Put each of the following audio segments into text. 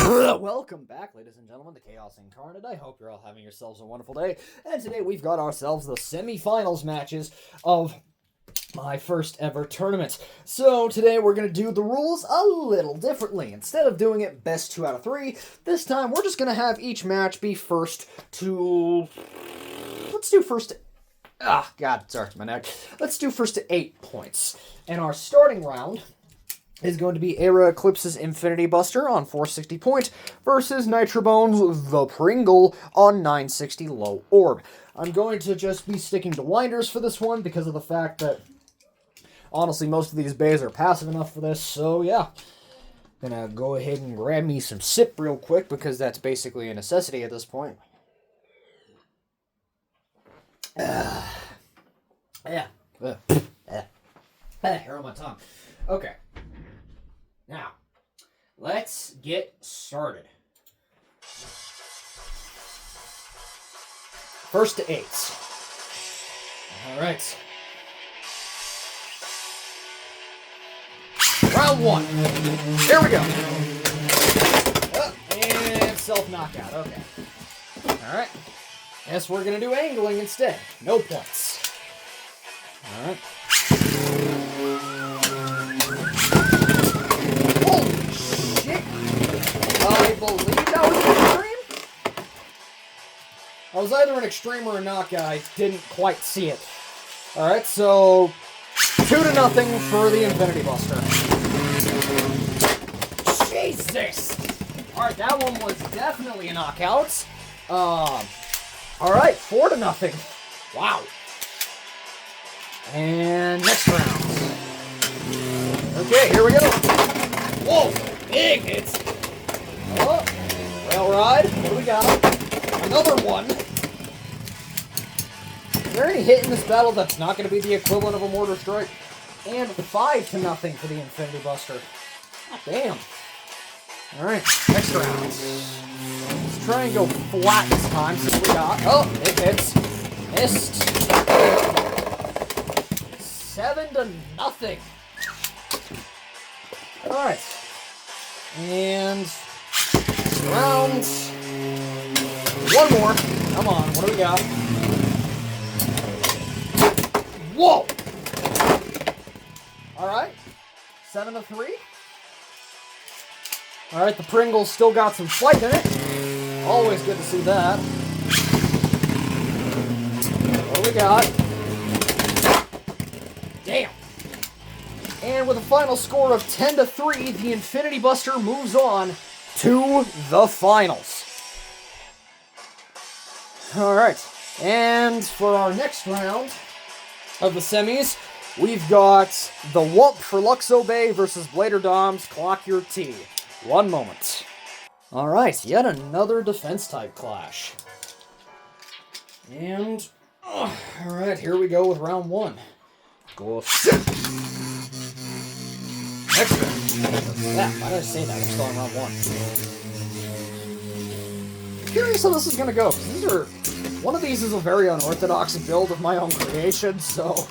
Welcome back, ladies and gentlemen, to Chaos Incarnate. I hope you're all having yourselves a wonderful day. And today we've got ourselves the semifinals matches of my first ever tournament. So today we're going to do the rules a little differently. Instead of doing it best 2 out of 3, this time we're just going to have each match be first to... Let's do first to... Ah, God, sorry, my neck. Let's do first to 8 points. And our starting round is going to be Era Eclipse's Infinity Buster on 460 point versus Nitrobone's The Pringle on 960 low orb. I'm going to just be sticking to winders for this one because of the fact that, honestly, most of these bays are passive enough for this, so yeah. Gonna go ahead and grab me some sip real quick because that's basically a necessity at this point. Yeah. Hair on my tongue. Okay. Now, let's get started. First to 8s. All right. Round 1. Here we go. Oh, and self-knockout. Okay. All right. Guess we're going to do angling instead. No points. All right. I believe that was an extreme? I was either an extreme or a knockout. I didn't quite see it. Alright, so 2-0 for the Infinity Buster. Jesus! Alright, that one was definitely a knockout. Alright, 4-0. Wow. And next round. Okay, here we go. Whoa, big hits. Oh, rail ride. What do we got? Another one. Is there any hit in this battle that's not going to be the equivalent of a mortar strike? And 5-0 for the Infinity Buster. God damn. Alright, next round. Let's try and go flat this time since we got... Oh, it hits. Missed. 7-0. Alright. And... round. One more. Come on, what do we got? Whoa! Alright. 7-3. Alright, the Pringle's still got some fight in it. Always good to see that. What do we got? Damn. And with a final score of 10-3, the Infinity Buster moves on to the finals. Alright, and for our next round of the semis, we've got the Wump for Luxo Bay versus Blader Dom's Clock Your T. One moment. Alright, yet another defense type clash. And, alright, here we go with round 1. Go. Next round. Yeah, why did I say that? I'm still on round 1. I'm curious how this is gonna go. One of these is a very unorthodox build of my own creation, so.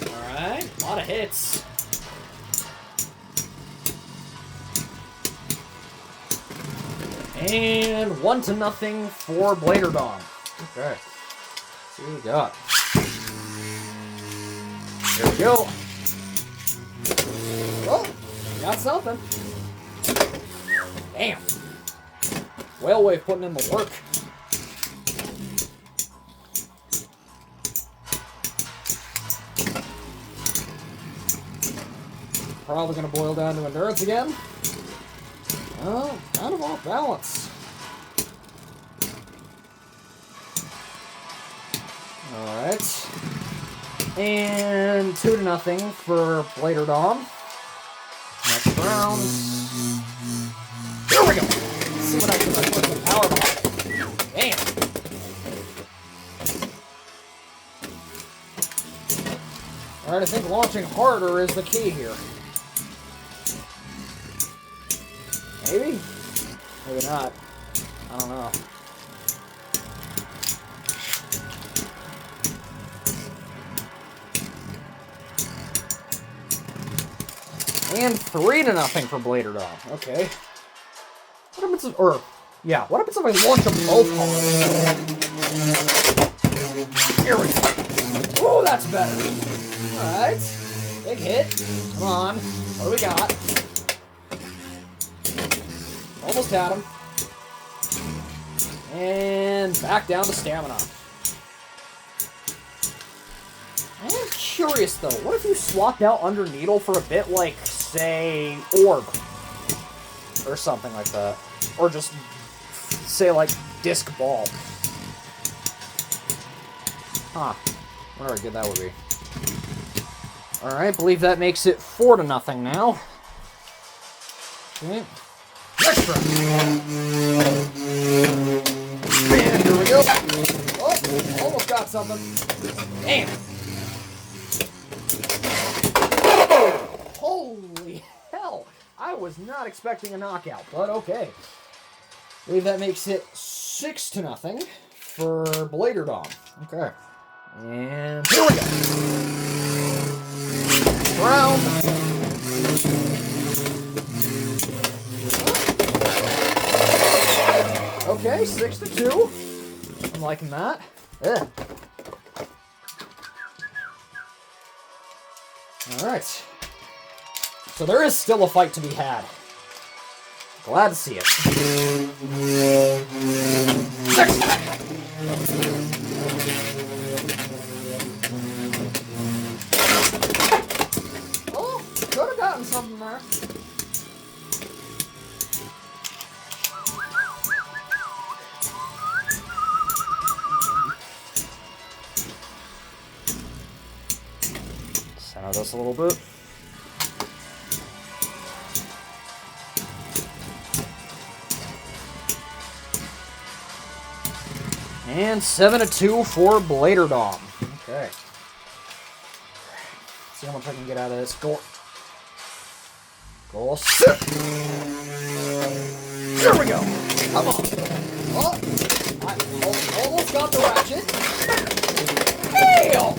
Alright, a lot of hits. And 1-0 for Blader Dom. Okay. See what we got. There we go. Oh, got something. Damn. Whale Wave putting in the work. Probably going to boil down to endurance again. Oh, kind of off balance. Alright. And 2-0 for Blader Dom. Next round. Here we go! Let's see what I can put in the power bomb. Damn. Alright, I think launching harder is the key here. Maybe? Maybe not. I don't know. And 3-0 for Blader Dom. Okay. What happens if, what happens if I launch them both hard? Here we go. Oh, that's better. Alright. Big hit. Come on. What do we got? Almost had him. And back down to stamina. I am curious, though. What if you swapped out Under Needle for a bit like, say, Orb? Or something like that. Or just, say, like, Disc Ball. Huh. Wonder how good that would be. Alright, believe that makes it 4-0 now. Okay. Next round. And here we go. Oh, almost got something. Damn. Holy hell. I was not expecting a knockout, but okay. I believe that makes it 6-0 for Blader Dom. Okay. And here we go. Round. Okay, 6-2. I'm liking that. Ugh. Alright. So there is still a fight to be had. Glad to see it. Next. Oh, could have gotten something there. Center this a little bit. And 7-2 for Blader Dom. Okay. See how much I can get out of this. Go. Sit. There we go. Come on. Oh, I almost got the ratchet. Hail!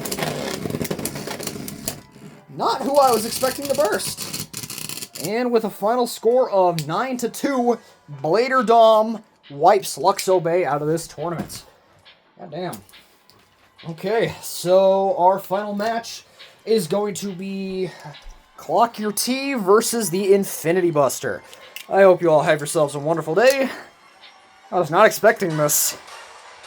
Not who I was expecting to burst. And with a final score of 9-2, Blader Dom wipes Luxo Bay out of this tournament. God damn. Okay, so our final match is going to be Clock Your Tea versus the Infinity Buster. I hope you all have yourselves a wonderful day. I was not expecting this.